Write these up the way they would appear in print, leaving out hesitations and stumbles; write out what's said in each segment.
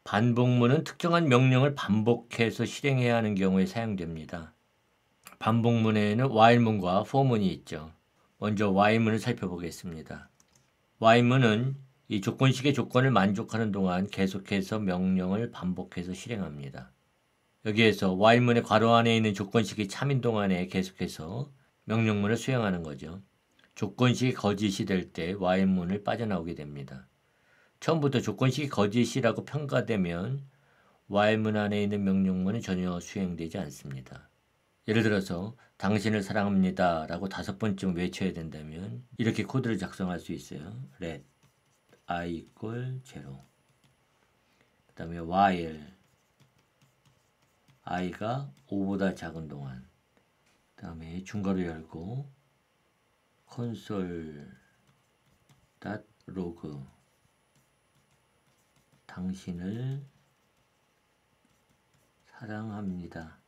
반복문은 특정한 명령을 반복해서 실행해야 하는 경우에 사용됩니다. 반복문에는 while문과 for문이 있죠. 먼저 while문을 살펴보겠습니다. while문은 이 조건식의 조건을 만족하는 동안 계속해서 명령을 반복해서 실행합니다. 여기에서 while문의 괄호 안에 있는 조건식이 참인 동안에 계속해서 명령문을 수행하는 거죠. 조건식이 거짓이 될 때 while문을 빠져나오게 됩니다. 처음부터 조건식이 거짓이라고 평가되면 while문 안에 있는 명령문은 전혀 수행되지 않습니다. 예를 들어서 당신을 사랑합니다 라고 5번쯤 외쳐야 된다면 이렇게 코드를 작성할 수 있어요. let I equal 0. 그 다음에 while i가 5보다 작은 동안, 그 다음에 중괄호 열고 console.log 당신을 사랑합니다.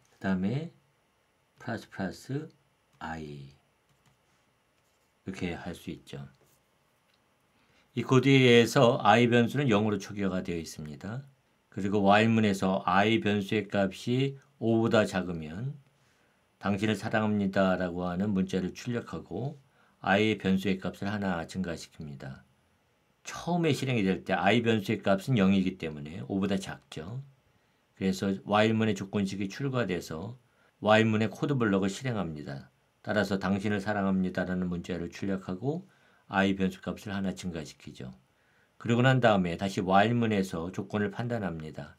그 다음에 플러스 i 이렇게 할 수 있죠. 이 코드에 의해서 i 변수는 0으로 초기화가 되어 있습니다. 그리고 while문에서 i 변수의 값이 5보다 작으면 당신을 사랑합니다 라고 하는 문자를 출력하고 i 변수의 값을 하나 증가시킵니다. 처음에 실행이 될 때 i 변수의 값은 0이기 때문에 5보다 작죠. 그래서 while문의 조건식이 출과돼서 while문의 코드 블럭을 실행합니다. 따라서 당신을 사랑합니다 라는 문자를 출력하고 i 변수 값을 하나 증가시키죠. 그러고 난 다음에 다시 while문에서 조건을 판단합니다.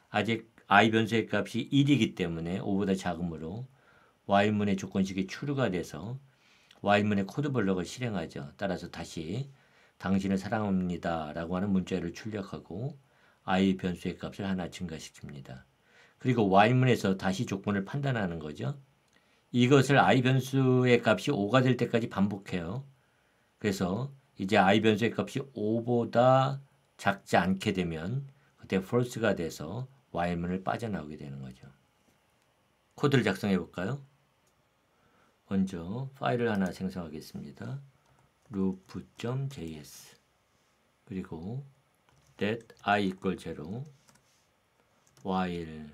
아직 i 변수의 값이 1이기 때문에 5보다 작으므로 while문의 조건식이 true가 돼서 while문의 코드 블럭을 실행하죠. 따라서 다시 당신을 사랑합니다 라고 하는 문자를 출력하고 i 변수의 값을 하나 증가시킵니다. 그리고 while문에서 다시 조건을 판단하는 거죠. 이것을 i 변수의 값이 5가 될 때까지 반복해요. 그래서 이제 i 변수의 값이 5보다 작지 않게 되면 그때 false가 돼서 while문을 빠져나오게 되는 거죠. 코드를 작성해 볼까요? 먼저 파일을 하나 생성하겠습니다. loop.js 그리고 let i equal 0 while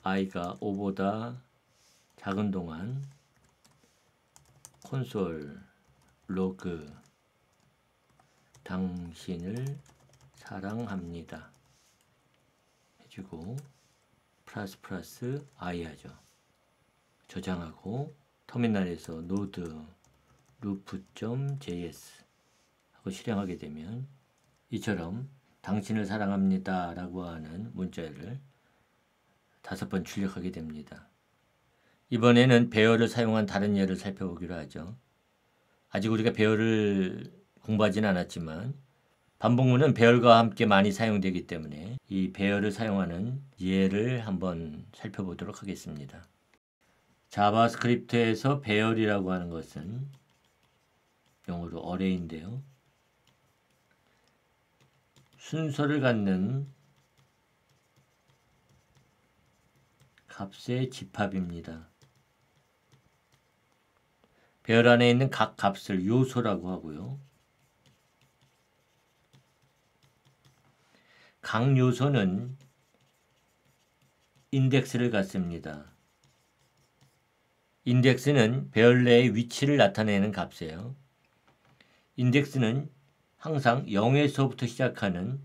i가 5보다 작은 동안 console log 당신을 사랑합니다 해주고 플러스 i 하죠. 저장하고 터미널에서 node loop.js 하고 실행하게 되면 이처럼 당신을 사랑합니다 라고 하는 문자를 5번 출력하게 됩니다. 이번에는 배열을 사용한 다른 예를 살펴보기로 하죠. 아직 우리가 배열을 공부하지는 않았지만 반복문은 배열과 함께 많이 사용되기 때문에 이 배열을 사용하는 예를 한번 살펴보도록 하겠습니다. 자바스크립트에서 배열이라고 하는 것은 영어로 어레이인데요. 순서를 갖는 값의 집합입니다. 배열 안에 있는 각 값을 요소라고 하고요. 각 요소는 인덱스를 갖습니다. 인덱스는 배열 내의 위치를 나타내는 값이에요. 인덱스는 항상 0에서부터 시작하는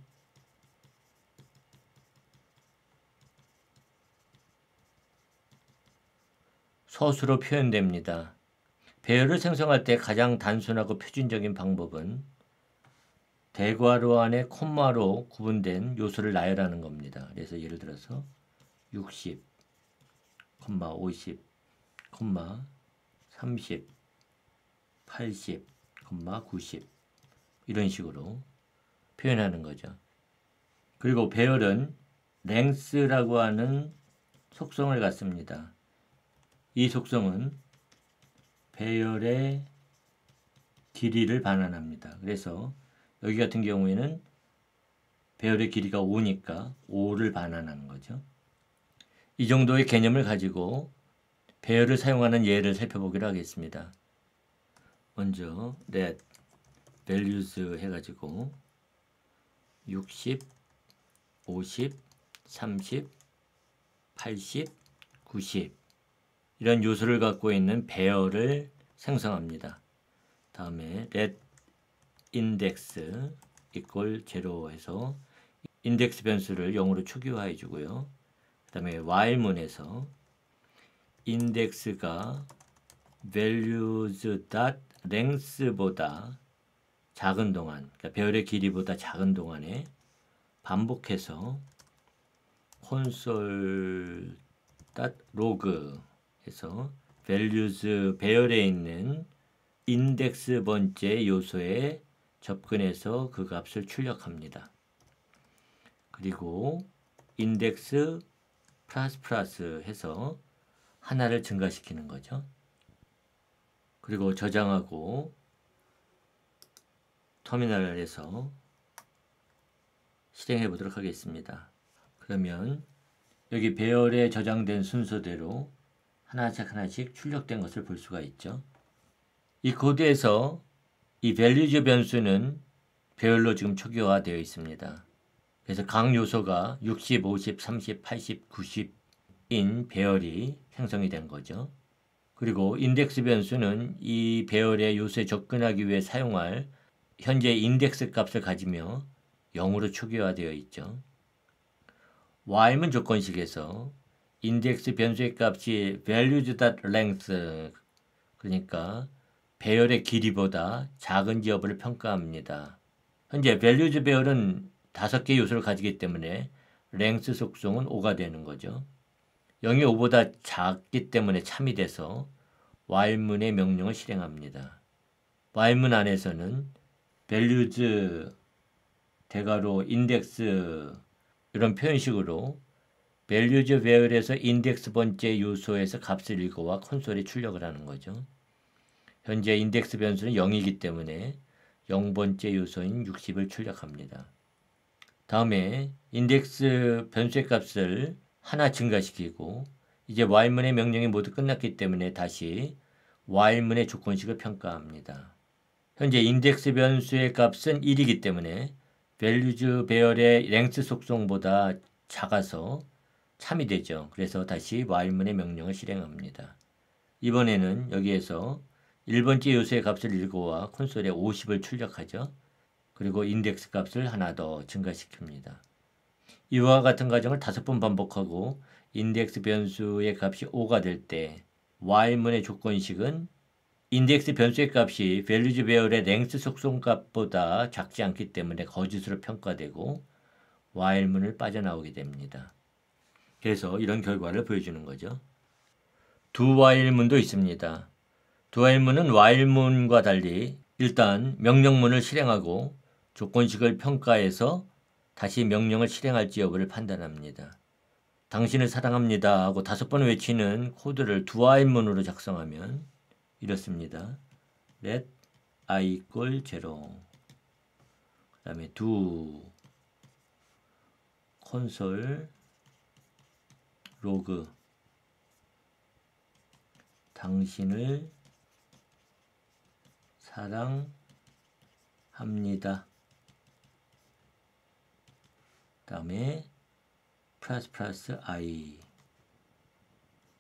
서수로 표현됩니다. 배열을 생성할 때 가장 단순하고 표준적인 방법은 대괄호 안에 콤마로 구분된 요소를 나열하는 겁니다. 그래서 예를 들어서 60, 50, 30, 80, 90 이런 식으로 표현하는 거죠. 그리고 배열은 length라고 하는 속성을 갖습니다. 이 속성은 배열의 길이를 반환합니다. 그래서 여기 같은 경우에는 배열의 길이가 5니까 5를 반환하는 거죠. 이 정도의 개념을 가지고 배열을 사용하는 예를 살펴보기로 하겠습니다. 먼저 let values 해가지고 60, 50, 30, 80, 90 이런 요소를 갖고 있는 배열을 생성합니다. 다음에 let index equal 0 해서 인덱스 변수를 0으로 초기화해 주고요. 그 다음에 while문에서 index가 values.length보다 작은 동안, 그러니까 배열의 길이보다 작은 동안에 반복해서 console.log 해서 values 배열에 있는 인덱스 번째 요소에 접근해서 그 값을 출력합니다. 그리고 인덱스 플러스 해서 하나를 증가시키는 거죠. 그리고 저장하고 터미널에서 실행해 보도록 하겠습니다. 그러면 여기 배열에 저장된 순서대로 하나씩 출력된 것을 볼 수가 있죠. 이 코드에서 이 values 변수는 배열로 지금 초기화되어 있습니다. 그래서 각 요소가 60, 50, 30, 80, 90인 배열이 생성이 된 거죠. 그리고 인덱스 변수는 이 배열의 요소에 접근하기 위해 사용할 현재 인덱스 값을 가지며 0으로 초기화되어 있죠. while문 조건식에서 인덱스 변수의 값이 values.length 그러니까 배열의 길이보다 작은지 여부를 평가합니다. 현재 values 배열은 5개의 요소를 가지기 때문에 length 속성은 5가 되는 거죠. 0이 5보다 작기 때문에 참이 돼서 while문의 명령을 실행합니다. while문 안에서는 values 대괄호 index 이런 표현식으로 values 배열에서 인덱스 번째 요소에서 값을 읽어와 콘솔에 출력을 하는 거죠. 현재 인덱스 변수는 0이기 때문에 0번째 요소인 60을 출력합니다. 다음에 인덱스 변수의 값을 하나 증가시키고 이제 while문의 명령이 모두 끝났기 때문에 다시 while문의 조건식을 평가합니다. 현재 인덱스 변수의 값은 1이기 때문에 values 배열의 length 속성보다 작아서 참이 되죠. 그래서 다시 while문의 명령을 실행합니다. 이번에는 여기에서 1번째 요소의 값을 읽어와 콘솔에 50을 출력하죠. 그리고 인덱스 값을 하나 더 증가시킵니다. 이와 같은 과정을 5번 반복하고 인덱스 변수의 값이 5가 될 때 while문의 조건식은 인덱스 변수의 값이 values 배열의 length 속성 값보다 작지 않기 때문에 거짓으로 평가되고 while문을 빠져나오게 됩니다. 그래서 이런 결과를 보여주는 거죠. do while문도 있습니다. do while문은 while문과 달리 일단 명령문을 실행하고 조건식을 평가해서 다시 명령을 실행할지 여부를 판단합니다. 당신을 사랑합니다 하고 5번 외치는 코드를 do while문으로 작성하면 이렇습니다. let I equal 0 그 다음에 do console log 당신을 사랑합니다. 그 다음에 플러스 I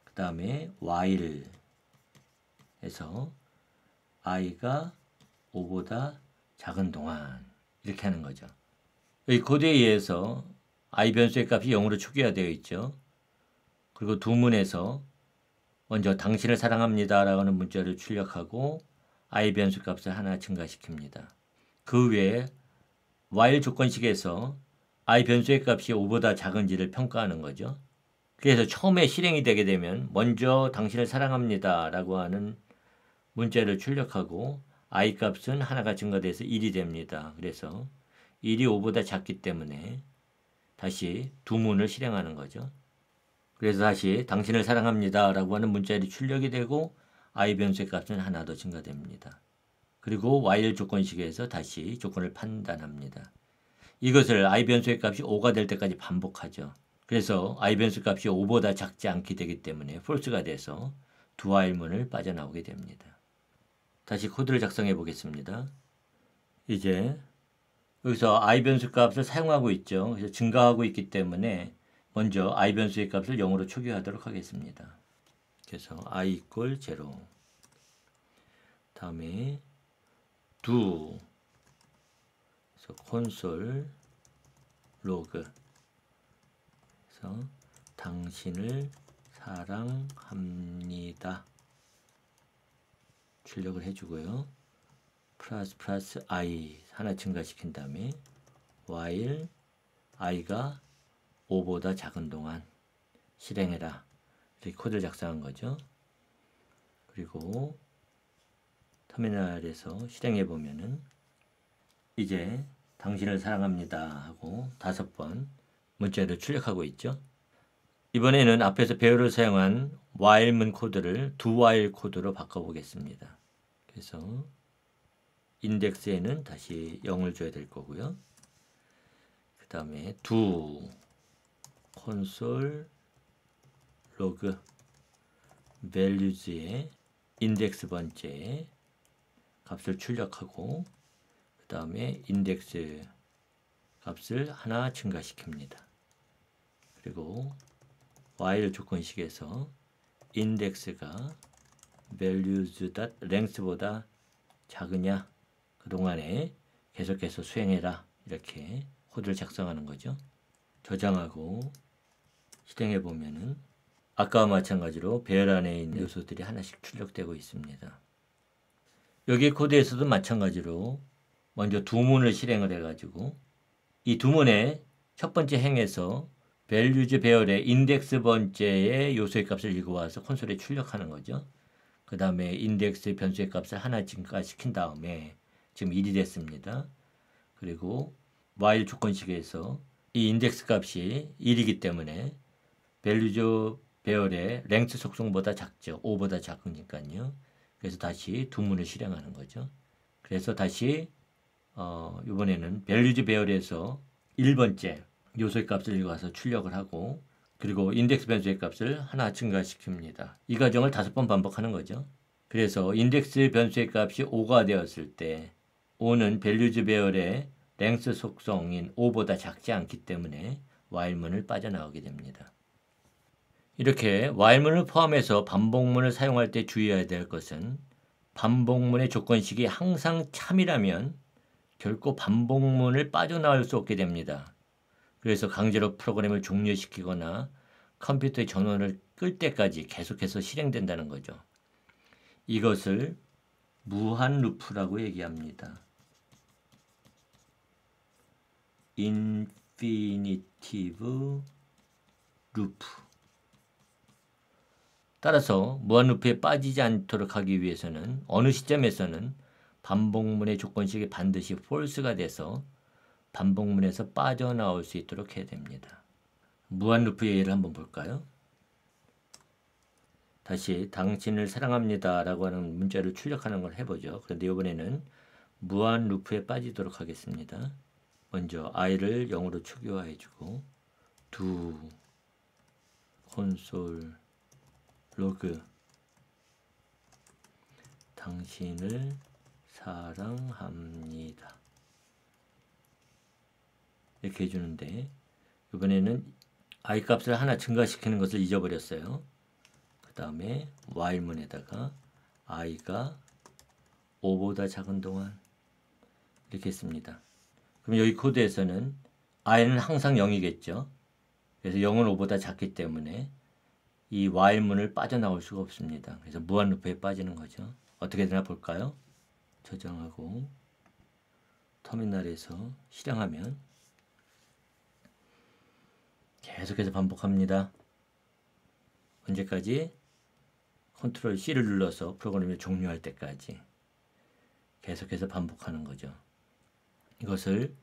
그 다음에 while 해서 i가 5보다 작은 동안 이렇게 하는 거죠. 이 코드에 의해서 i 변수의 값이 0으로 초기화되어 있죠. 그리고 두문에서 먼저 당신을 사랑합니다 라고 하는 문자를 출력하고 i 변수 값을 하나 증가시킵니다. 그 외에 while 조건식에서 i 변수의 값이 5보다 작은지를 평가하는 거죠. 그래서 처음에 실행이 되게 되면 먼저 당신을 사랑합니다 라고 하는 문자를 출력하고 i 값은 하나가 증가돼서 1이 됩니다. 그래서 1이 5보다 작기 때문에 다시 두문을 실행하는 거죠. 그래서 다시 당신을 사랑합니다 라고 하는 문자열이 출력이 되고 i 변수의 값은 하나 더 증가됩니다. 그리고 while 조건식에서 다시 조건을 판단합니다. 이것을 i 변수의 값이 5가 될 때까지 반복하죠. 그래서 i 변수 값이 5보다 작지 않게 되기 때문에 false가 돼서 do while문을 빠져나오게 됩니다. 다시 코드를 작성해 보겠습니다. 이제 여기서 i 변수 값을 사용하고 있죠. 그래서 증가하고 있기 때문에 먼저 i 변수의 값을 0으로 초기화하도록 하겠습니다. 그래서 i equal 0. 다음에 do. 그래서 콘솔 로그. 그래서 당신을 사랑합니다. 출력을 해주고요. 플러스 i 하나 증가시킨 다음에 while i가 5보다 작은 동안 실행해라. 이렇게 코드를 작성한 거죠. 그리고 터미널에서 실행해 보면은 이제 당신을 사랑합니다 하고 5번 문자를 출력하고 있죠. 이번에는 앞에서 배열을 사용한 while문 코드를 do while 코드로 바꿔보겠습니다. 그래서 인덱스에는 다시 0을 줘야 될 거고요. 그 다음에 do console log values의 인덱스 번째 값을 출력하고 그 다음에 인덱스 값을 하나 증가시킵니다. 그리고 while 조건식에서 인덱스가 values.length보다 작으냐 그동안에 계속해서 수행해라 이렇게 코드를 작성하는 거죠. 저장하고 실행해 보면은 아까와 마찬가지로 배열 안에 있는 요소들이 하나씩 출력되고 있습니다. 여기 코드에서도 마찬가지로 먼저 두 문을 실행을 해가지고 이 두 문의 첫 번째 행에서 values 배열의 인덱스 번째의 요소의 값을 읽어와서 콘솔에 출력하는 거죠. 그 다음에 인덱스 변수의 값을 하나 증가시킨 다음에 지금 1이 됐습니다. 그리고 while 조건식에서 이 인덱스 값이 1이기 때문에 values 배열의 length 속성보다 작죠. 5보다 작으니까요. 그래서 다시 두 문을 실행하는 거죠. 그래서 다시 이번에는 values 배열에서 1번째 요소의 값을 읽어와서 출력을 하고 그리고 인덱스 변수의 값을 하나 증가시킵니다. 이 과정을 5번 반복하는 거죠. 그래서 인덱스 변수의 값이 5가 되었을 때 5는 values 배열의 length 속성인 5보다 작지 않기 때문에 while문을 빠져나오게 됩니다. 이렇게 while문을 포함해서 반복문을 사용할 때 주의해야 될 것은 반복문의 조건식이 항상 참이라면 결코 반복문을 빠져나올 수 없게 됩니다. 그래서 강제로 프로그램을 종료시키거나 컴퓨터의 전원을 끌 때까지 계속해서 실행된다는 거죠. 이것을 무한 루프라고 얘기합니다. 인피니티브 루프. 따라서 무한 루프에 빠지지 않도록 하기 위해서는 어느 시점에서는 반복문의 조건식이 반드시 false가 돼서 반복문에서 빠져나올 수 있도록 해야 됩니다. 무한 루프의 예를 한번 볼까요? 다시 당신을 사랑합니다 라고 하는 문자를 출력하는 걸 해보죠. 그런데 이번에는 무한 루프에 빠지도록 하겠습니다. 먼저 i를 0으로 초기화해주고 do console log 당신을 사랑합니다 이렇게 해주는데 이번에는 i 값을 하나 증가시키는 것을 잊어버렸어요. 그 다음에 while문에다가 i가 5보다 작은 동안 이렇게 했습니다. 그럼 여기 코드에서는 i는 항상 0이겠죠. 그래서 0은 5보다 작기 때문에 이 while문을 빠져나올 수가 없습니다. 그래서 무한 루프에 빠지는 거죠. 어떻게 되나 볼까요? 저장하고 터미널에서 실행하면 계속해서 반복합니다. 언제까지? 컨트롤 C를 눌러서 프로그램을 종료할 때까지 계속해서 반복하는 거죠. 이것을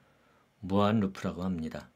무한 루프라고 합니다.